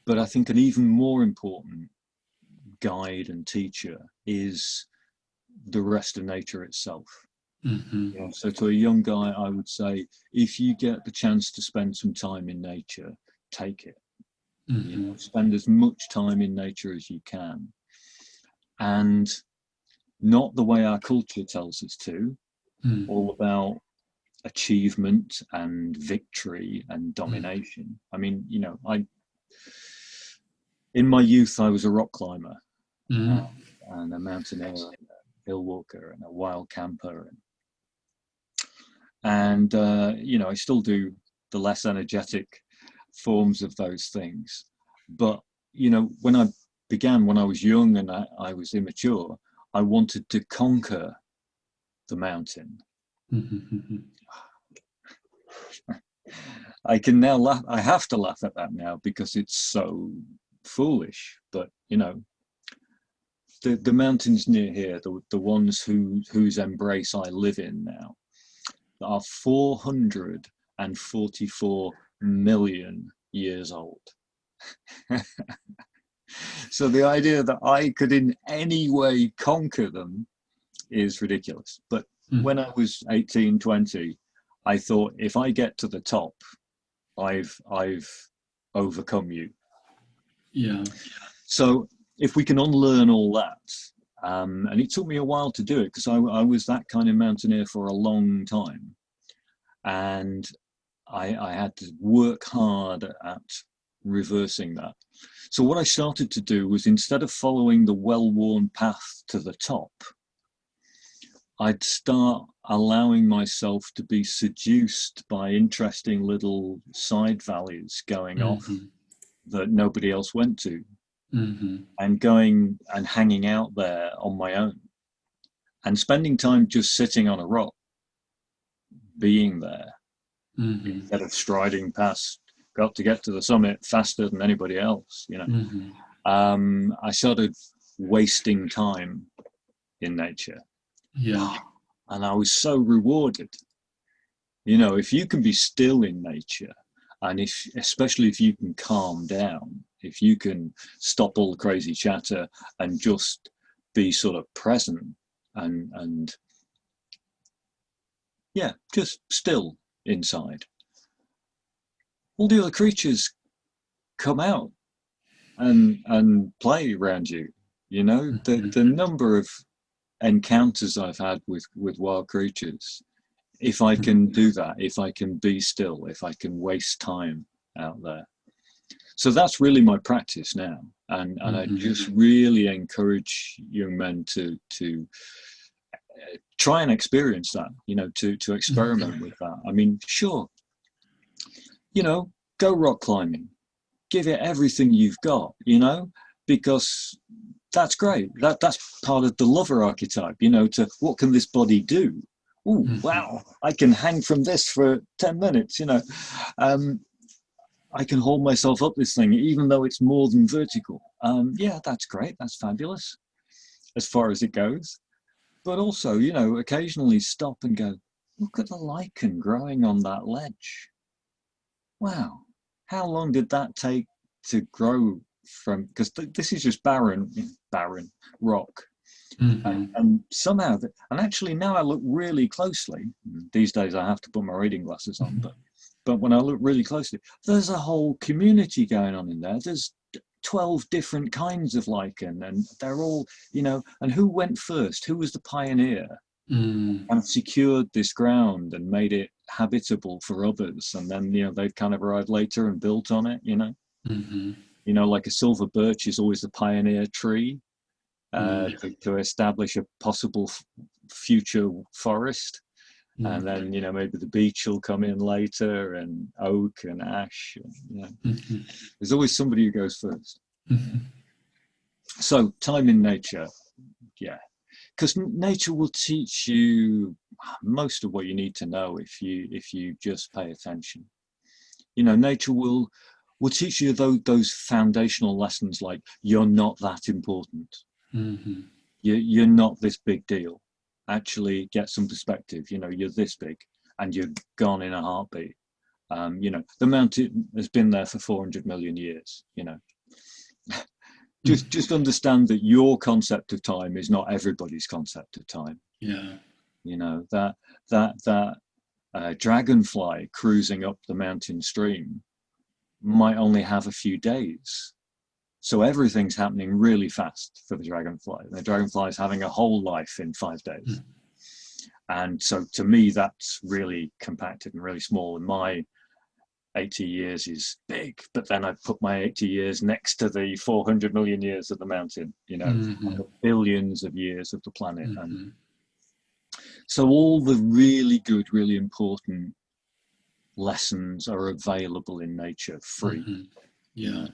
But I think an even more important guide and teacher is the rest of nature itself. So to a young guy, I would say, if you get the chance to spend some time in nature, take it. Spend as much time in nature as you can, and not the way our culture tells us to, all about achievement and victory and domination. I mean, in my youth, I was a rock climber and a mountaineer, and a hill walker, and a wild camper, and I still do the less energetic forms of those things. But when I began, when I was young and I was immature, I wanted to conquer the mountain. I can now laugh. I have to laugh at that now because it's so foolish. But the mountains near here, the ones whose embrace I live in now, are 444 million years old. So the idea that I could in any way conquer them is ridiculous. But when I was 18, 20, I thought, if I get to the top, I've overcome you. Yeah. So if we can unlearn all that, and it took me a while to do it because I was that kind of mountaineer for a long time, and I had to work hard at reversing that. So what I started to do was, instead of following the well-worn path to the top, I'd start allowing myself to be seduced by interesting little side valleys going off that nobody else went to, and going and hanging out there on my own and spending time just sitting on a rock, being there, instead of striding past, got to get to the summit faster than anybody else, I started wasting time in nature. Yeah. And I was so rewarded. If you can be still in nature, and especially if you can calm down, if you can stop all the crazy chatter and just be sort of present and just still inside, all the other creatures come out and play around you. The number of encounters I've had with wild creatures, if I can do that, if I can be still, if I can waste time out there. So that's really my practice now, and I just really encourage young men to try and experience that, to experiment with that. I mean, sure, go rock climbing, give it everything you've got, because that's great. That's part of the lover archetype, to what can this body do? Oh, wow, I can hang from this for 10 minutes, I can hold myself up this thing, even though it's more than vertical. Yeah, that's great. That's fabulous as far as it goes. But also, occasionally stop and go, look at the lichen growing on that ledge. Wow, how long did that take to grow from, because this is just barren rock. And somehow, and actually now I look really closely, these days I have to put my reading glasses on, but when I look really closely, there's a whole community going on in there. There's 12 different kinds of lichen, and they're all, and who went first? Who was the pioneer and secured this ground and made it habitable for others? And then, they've kind of arrived later and built on it, like a silver birch is always the pioneer tree to establish a possible future forest. And then, maybe the beech will come in later, and oak and ash. There's always somebody who goes first. So time in nature, because nature will teach you most of what you need to know if you just pay attention. Nature will teach you those foundational lessons, like you're not that important. You're not this big deal. Actually get some perspective. You're this big and you're gone in a heartbeat. The mountain has been there for 400 million years. just understand that your concept of time is not everybody's concept of time. Yeah. You know, that dragonfly cruising up the mountain stream might only have a few days. So everything's happening really fast for the dragonfly. The dragonfly is having a whole life in 5 days. And so to me, that's really compacted and really small. And my 80 years is big, but then I put my 80 years next to the 400 million years of the mountain, you know, and the billions of years of the planet. And so all the really good, really important lessons are available in nature, free. Yeah.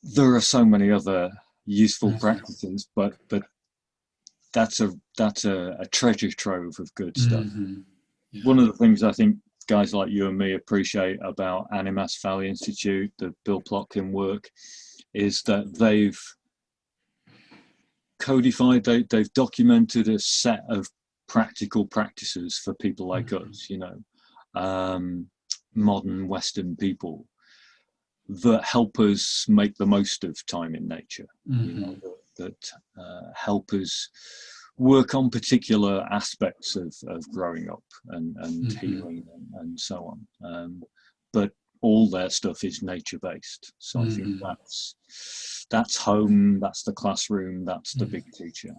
There are so many other useful practices, but that's a treasure trove of good stuff. Yeah. One of the things I think guys like you and me appreciate about Animas Valley Institute, the Bill Plotkin work, is that they've codified, they've documented a set of practical practices for people like us, you know, modern Western people, that help us make the most of time in nature, you know, that help us work on particular aspects of growing up and healing and so on. But all their stuff is nature based. So I think that's home, that's the classroom, that's the big teacher.